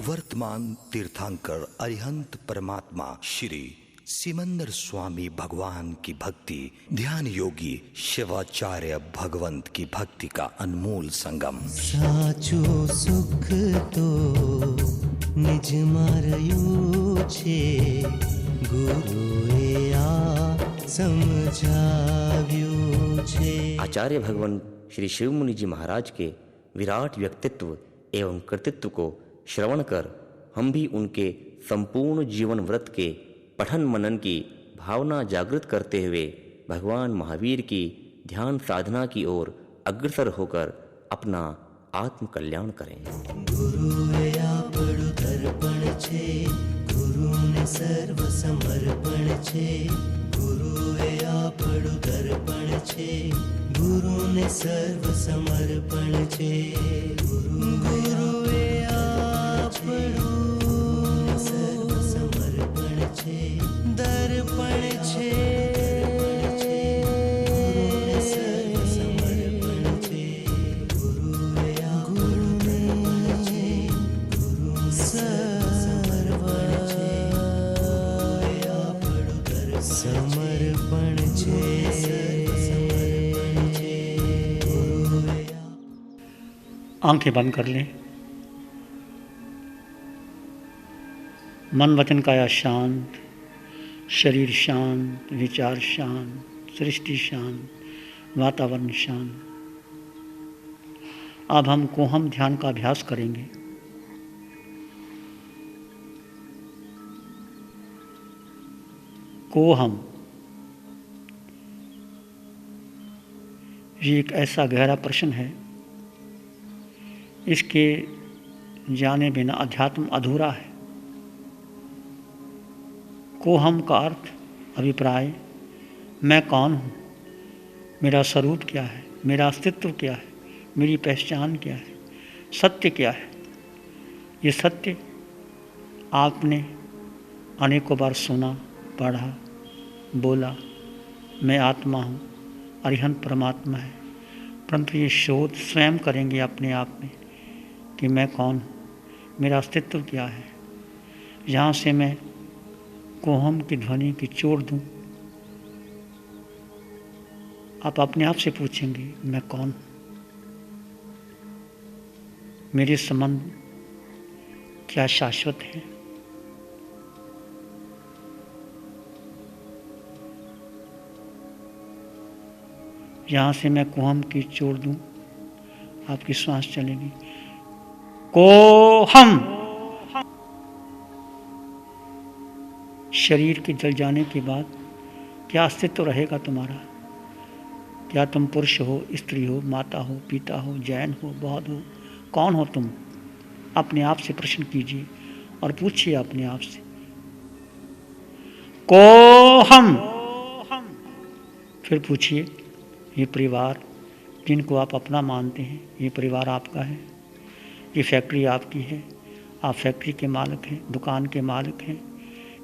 वर्तमान तीर्थंकर अरिहंत परमात्मा श्री सिमंदर स्वामी भगवान की भक्ति, ध्यान योगी शिवाचार्य भगवंत की भक्ति का अनमोल संगम। साचो सुख तो निज मारयु छे, गुरुए आ समझाव्यु छे। आचार्य भगवान श्री शिव मुनि जी महाराज के विराट व्यक्तित्व एवं कृतित्व को श्रवण कर हम भी उनके संपूर्ण जीवन व्रत के पठन मनन की भावना जागृत करते हुए भगवान महावीर की ध्यान साधना की ओर अग्रसर होकर अपना आत्म कल्याण करें। गुरुए आपणु दर्पण छे, गुरु ने सर्व समर्पण छे। गुरुए आपणु दर्पण छे, गुरु ने सर्व समर्पण छे। गुरुए आपणु सर्व समर्पण छे, दर्पण छे। गुरु ने सर्व समर्पण छे, गुरुए आपणु छे, गुरु सर्व समर्पण छे। आपणु समर्पण छे। आंखें बंद कर लें। मन वचन काया शांत, शरीर शांत, विचार शांत, सृष्टि शांत, वातावरण शांत। अब हम कोहम ध्यान का अभ्यास करेंगे। कोहम ये एक ऐसा गहरा प्रश्न है, इसके जाने बिना अध्यात्म अधूरा है। कोहम का अर्थ अभिप्राय, मैं कौन हूँ, मेरा स्वरूप क्या है, मेरा अस्तित्व क्या है, मेरी पहचान क्या है, सत्य क्या है। ये सत्य आपने अनेकों बार सुना, पढ़ा, बोला, मैं आत्मा हूँ, अरिहंत परमात्मा है। परंतु ये शोध स्वयं करेंगे अपने आप में कि मैं कौन हूँ, मेरा अस्तित्व क्या है। यहाँ से मैं कोहम की ध्वनि की चोट दूँ, आप अपने आप से पूछेंगे मैं कौन हूँ, मेरे संबंध क्या शाश्वत है। यहाँ से मैं कोहम की चोट दूँ, आपकी श्वास चलेगी। कोहम। शरीर के जल जाने के बाद क्या अस्तित्व रहेगा तुम्हारा? क्या तुम पुरुष हो, स्त्री हो, माता हो, पिता हो, जैन हो, बौद्ध हो? कौन हो तुम? अपने आप से प्रश्न कीजिए और पूछिए अपने आप से। कोहम। फिर पूछिए, ये परिवार जिनको आप अपना मानते हैं, ये परिवार आपका है? ये फैक्ट्री आपकी है, आप फैक्ट्री के मालिक हैं, दुकान के मालिक हैं।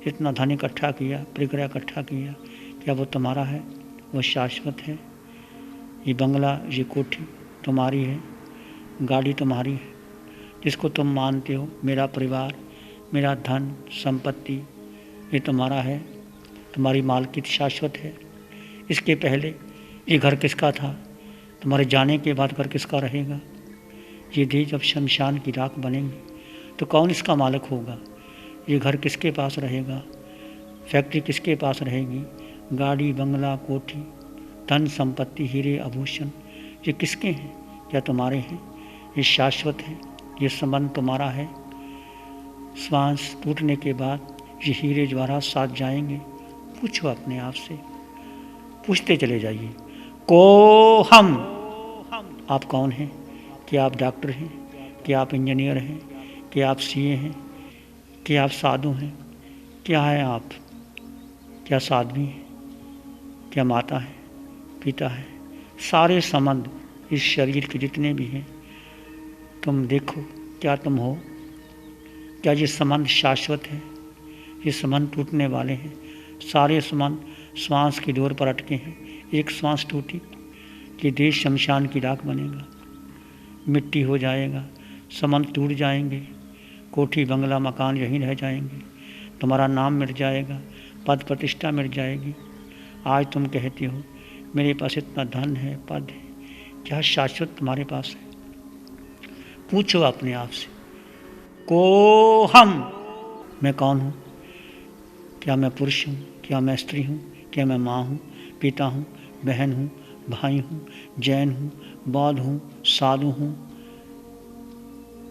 इतना धन इकट्ठा किया, परिग्रह इकट्ठा किया, क्या वो तुम्हारा है? वो शाश्वत है? ये बंगला, ये कोठी तुम्हारी है, गाड़ी तुम्हारी है, जिसको तुम मानते हो मेरा परिवार, मेरा धन संपत्ति, ये तुम्हारा है, तुम्हारी मालकियत शाश्वत है। इसके पहले ये घर किसका था? तुम्हारे जाने के बाद घर किसका रहेगा? ये देह जब शमशान की राख बनेंगे तो कौन इसका मालिक होगा? ये घर किसके पास रहेगा? फैक्ट्री किसके पास रहेगी? गाड़ी, बंगला, कोठी, धन संपत्ति, हीरे आभूषण, ये किसके हैं? क्या तुम्हारे हैं? ये शाश्वत है, ये संबंध तुम्हारा है। श्वास टूटने के बाद ये हीरे जवाहरात साथ जाएंगे। पूछो अपने आप से, पूछते चले जाइए। कोहम। आप कौन हैं? क्या आप डॉक्टर हैं? क्या आप इंजीनियर हैं? क्या आप सीए हैं? क्या आप साधु हैं? क्या है आप? क्या साध्वी हैं? क्या माता है, पिता है? सारे संबंध इस शरीर के जितने भी हैं, तुम देखो क्या तुम हो? क्या ये संबंध शाश्वत है? ये संबंध टूटने वाले हैं। सारे संबंध श्वास की डोर पर अटके हैं। एक श्वास टूटी, ये देश शमशान की राख बनेगा, मिट्टी हो जाएगा, संबंध टूट जाएंगे। कोठी बंगला मकान यहीं रह जाएंगे, तुम्हारा नाम मिट जाएगा, पद प्रतिष्ठा मिट जाएगी। आज तुम कहती हो मेरे पास इतना धन है, पद है, क्या शाश्वत तुम्हारे पास है? पूछो अपने आप से, को हम, मैं कौन हूँ? क्या मैं पुरुष हूँ? क्या मैं स्त्री हूँ? क्या मैं माँ हूँ, पिता हूँ, बहन हूँ, भाई हूँ, जैन हूँ, बौद्ध हूँ, साधु हूँ?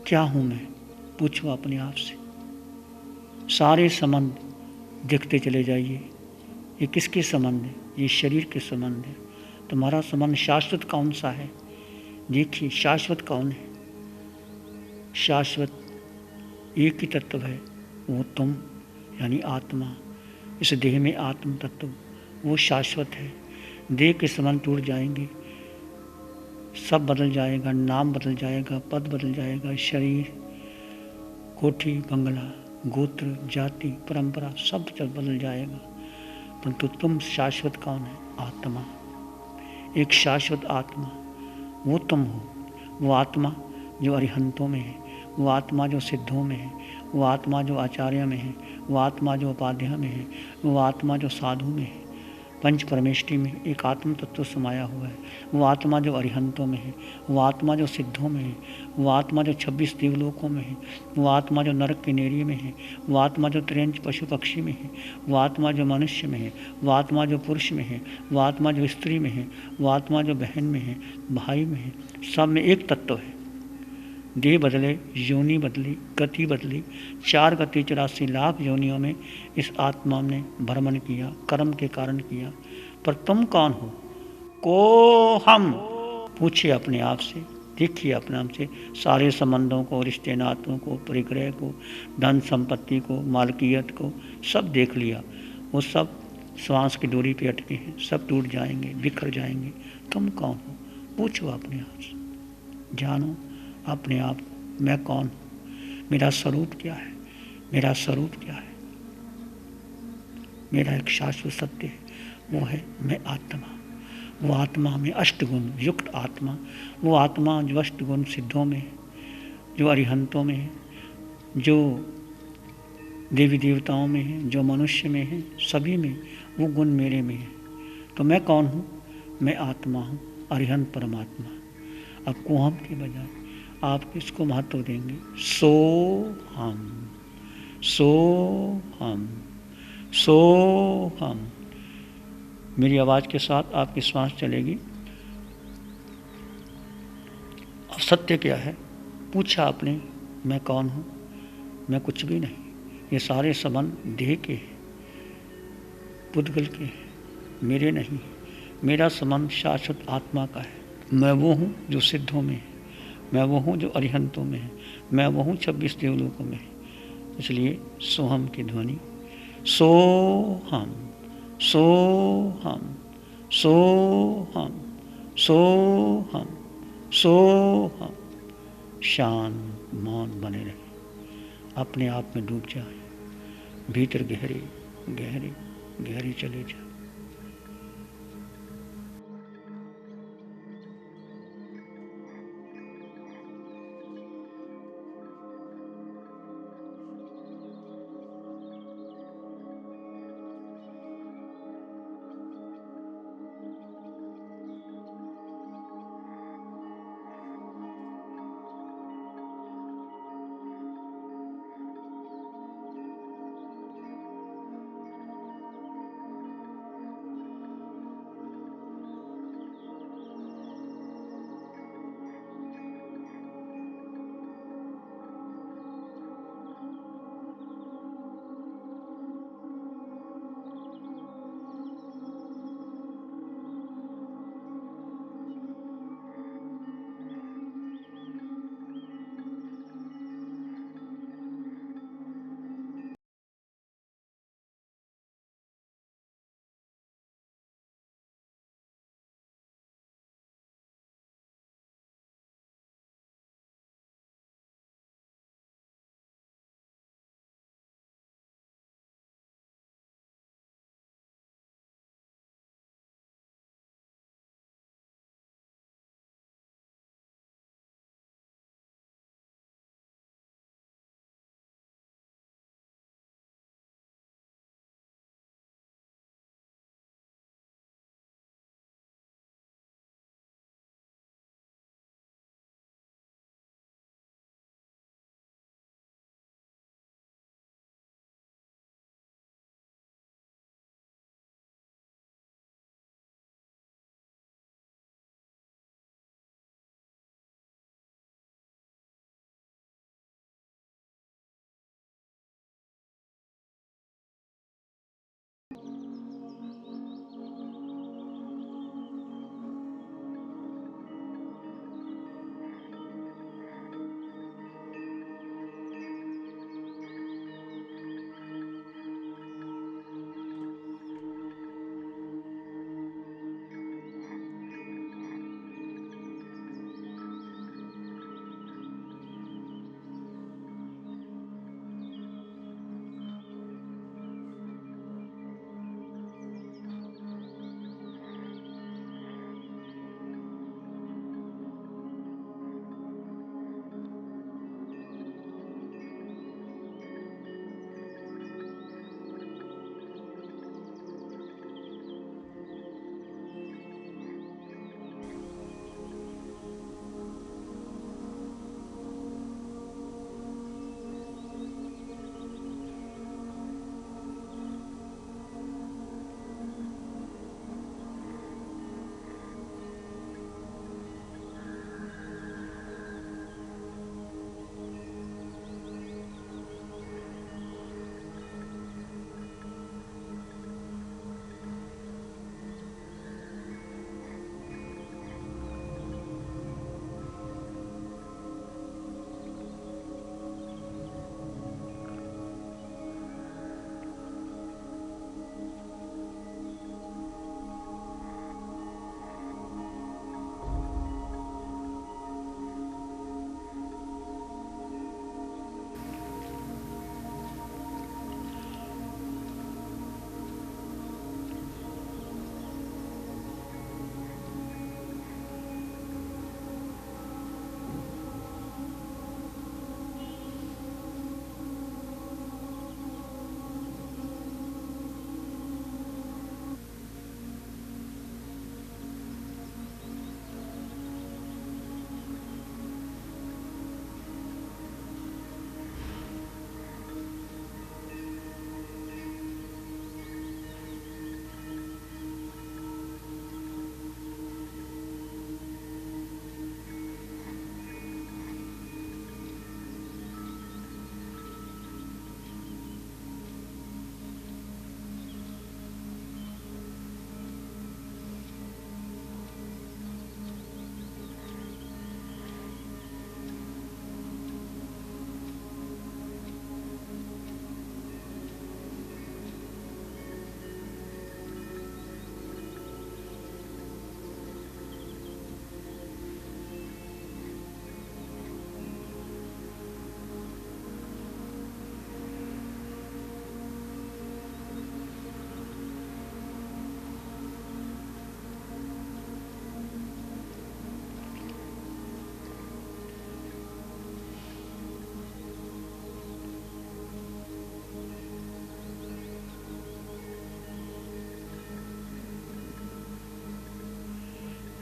क्या हूँ मैं? पूछो अपने आप से। सारे संबंध देखते चले जाइए, ये किसके संबंध है? ये शरीर के संबंध है। तुम्हारा संबंध शाश्वत कौन सा है? देखिए शाश्वत कौन है? शाश्वत एक ही तत्व है, वो तुम यानी आत्मा। इस देह में आत्म तत्व वो शाश्वत है। देह के संबंध टूट जाएंगे, सब बदल जाएगा, नाम बदल जाएगा, पद बदल जाएगा, शरीर, कोठी बंगला, गोत्र, जाति, परंपरा सब बदल जाएगा, परंतु तुम शाश्वत कौन है? आत्मा। एक शाश्वत आत्मा, वो तुम हो। वो आत्मा जो अरिहंतों में है, वो आत्मा जो सिद्धों में है, वो आत्मा जो आचार्य में है, वो आत्मा जो उपाध्याय में है, वो आत्मा जो साधु में है। पंच परमेष्टि में एक आत्म तत्व समाया हुआ है। वो आत्मा जो अरिहंतों में है, वो आत्मा जो सिद्धों में है, वो आत्मा जो 26 देवलोकों में है, वो आत्मा जो नरक के नेरिये में है, वो आत्मा जो त्रियंच पशु पक्षी में है, वो आत्मा जो मनुष्य में है, वो आत्मा जो पुरुष में है, वो आत्मा जो स्त्री में है, वो आत्मा जो बहन में है, भाई में है, सब में एक तत्व है। देह बदले, योनि बदली, गति बदली, 4 गति 84 लाख योनियों में इस आत्मा ने भ्रमण किया, कर्म के कारण किया। पर तुम कौन हो? को हम। पूछिए अपने आप से, देखिए अपने आप से। सारे संबंधों को, रिश्ते नातों को, परिग्रह को, धन संपत्ति को, मालकियत को सब देख लिया, वो सब श्वास की डोरी पे अटके हैं, सब टूट जाएंगे, बिखर जाएंगे। तुम कौन हो? पूछो अपने आप से, जानो अपने आप को, मैं कौन हूँ? मेरा स्वरूप क्या है? मेरा स्वरूप क्या है? मेरा एक शाश्वत सत्य है, वो है मैं आत्मा। वो आत्मा में अष्टगुण युक्त आत्मा, वो आत्मा जो अष्टगुण सिद्धों में है, जो अरिहंतों में है, जो देवी देवताओं में है, जो मनुष्य में है, सभी में वो गुण मेरे में है। तो मैं कौन हूँ? मैं आत्मा हूँ, अरिहंत परमात्मा। अब को हम के बजाय आप किसको महत्व देंगे? सो हम, सो हम, सो हम। मेरी आवाज़ के साथ आपकी श्वास चलेगी। अब सत्य क्या है? पूछा आपने, मैं कौन हूँ? मैं कुछ भी नहीं। ये सारे संबंध देह के हैं, पुद्गल के हैं, मेरे नहीं। मेरा संबंध शाश्वत आत्मा का है। मैं वो हूँ जो सिद्धों में है, मैं वो हूँ जो अरिहंतों में है, मैं वो हूँ 26 देवलोकों में है। इसलिए सोहम की ध्वनि, सो हम, सो हम, सो हम, सो हम, सो हम। शांत मौन बने रहे, अपने आप में डूब जाए, भीतर गहरे गहरे गहरे चले जाए।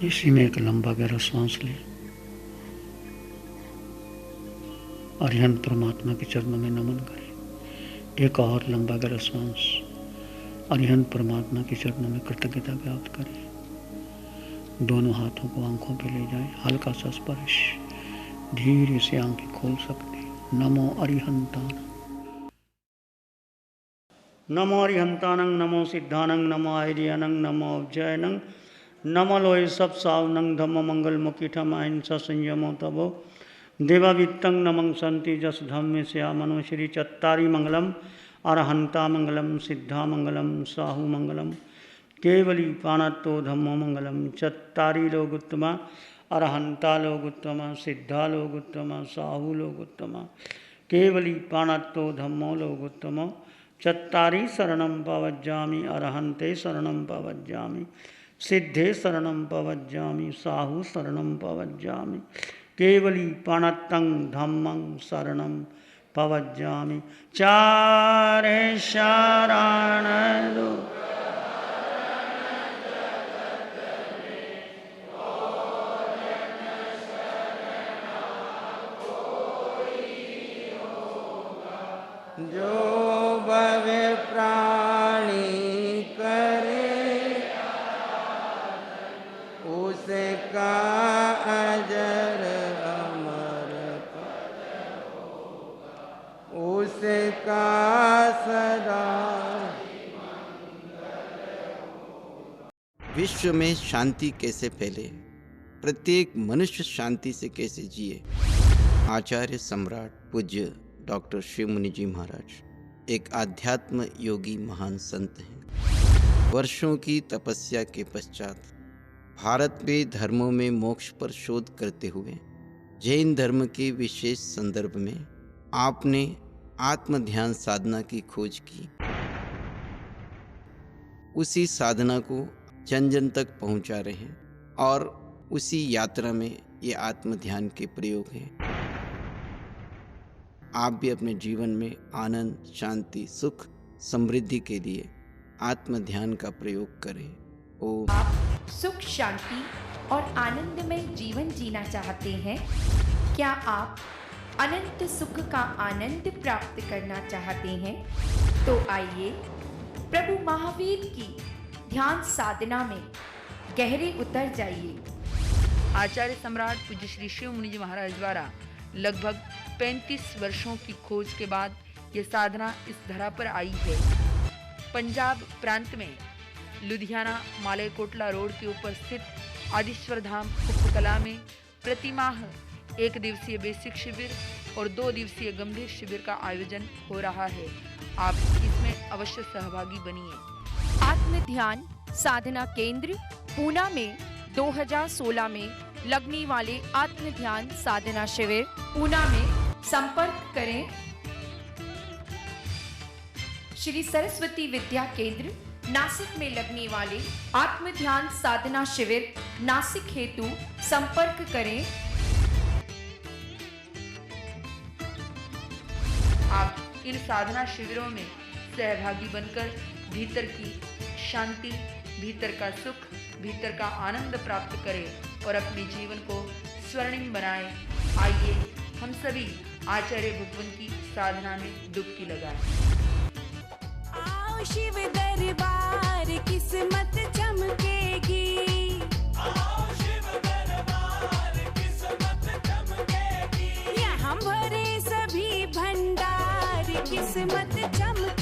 इसी में एक लंबा गहरा सांस लें। अरिहंत परमात्मा के चरणों में नमन करें। एक और लंबा गहरा सांस अरिहंत परमात्मा के चरणों में कृतज्ञता व्यक्त करें। दोनों हाथों को आंखों पे ले जाएं। हल्का सा स्पर्श, धीरे से आंखें खोल सकते हैं। नमो अरिहंतान, नमो अरिहंतानंग, नमो सिद्धानंग, नमो आर्यानंग, नमो अव्ययनंग, नमो लोय सब सावनंग, धम्म मंगल मुकीठम अहिंसा संयमो तबो देवावित्तं नमं संति जस धम्मे श्यामनो श्री चत्तारी मंगलम अरहंता मंगलम सिद्धा मंगलम साहु मंगलम केवली पाणत्तो धम्मो मंगलम चत्तारी लोगुत्तमा अरहंता लोगुत्तमा सिद्धा लोगुत्तमा साहु लोगुत्तमा केवली पाणत्तो धम्मो लोगुत्तमो चत्तारी शरणं पवज्जामि अरहंते शरणं पवज्जामि सिद्धे शरणं पवज्जामि साहु शरणं पवज्जामि केवली पाणत्तं धम्मं शरणं पवज्जामि। चारे शरण दो जो भवे प्राणी करे उसका अजर अमर उसका सदा। विश्व में शांति कैसे फैले, प्रत्येक मनुष्य शांति से कैसे जिए। आचार्य सम्राट पूज्य डॉक्टर शिव मुनि जी महाराज एक आध्यात्म योगी महान संत हैं। वर्षों की तपस्या के पश्चात भारत में धर्मों में मोक्ष पर शोध करते हुए जैन धर्म के विशेष संदर्भ में आपने आत्म ध्यान साधना की खोज की। उसी साधना को जन जन तक पहुंचा रहे हैं और उसी यात्रा में ये आत्म ध्यान के प्रयोग हैं। आप भी अपने जीवन में आनंद, शांति, सुख, समृद्धि के लिए आत्म ध्यान का प्रयोग करें। ओम। आप सुख, शांति और आनंदमय जीवन जीना चाहते हैं? क्या आप अनंत सुख का आनंद प्राप्त करना चाहते हैं? तो आइए प्रभु महावीर की ध्यान साधना में गहरे उतर जाइए। आचार्य सम्राट पूज्य श्री शिव मुनि जी महाराज द्वारा लगभग 35 वर्षों की खोज के बाद ये साधना इस धरा पर आई है। पंजाब प्रांत में लुधियाना मालेकोटला रोड के ऊपर स्थित आदिश्वर धाम उपकला में प्रतिमाह 1 दिवसीय बेसिक शिविर और 2 दिवसीय गंभीर शिविर का आयोजन हो रहा है। आप इसमें अवश्य सहभागी बनिए। आत्म ध्यान साधना केंद्र पूना में 2016 में लगने वाले आत्म ध्यान साधना शिविर पूना में संपर्क करें। श्री सरस्वती विद्या केंद्र नासिक में लगने वाले आत्म ध्यान साधना शिविर नासिक हेतु संपर्क करें। आप इन साधना शिविरों में सहभागी बनकर भीतर की शांति, भीतर का सुख, भीतर का आनंद प्राप्त करें और अपने जीवन को स्वर्णिम बनाएं। आइए हम सभी आचार्य भगवान की साधना में डुबकी लगाएं। आओ शिव दरबार किस्मत चमकेगी। आओ शिव दरबार किस्मत चमकेगी। यहाँ भरे सभी भंडार किस्मत चमकेगी।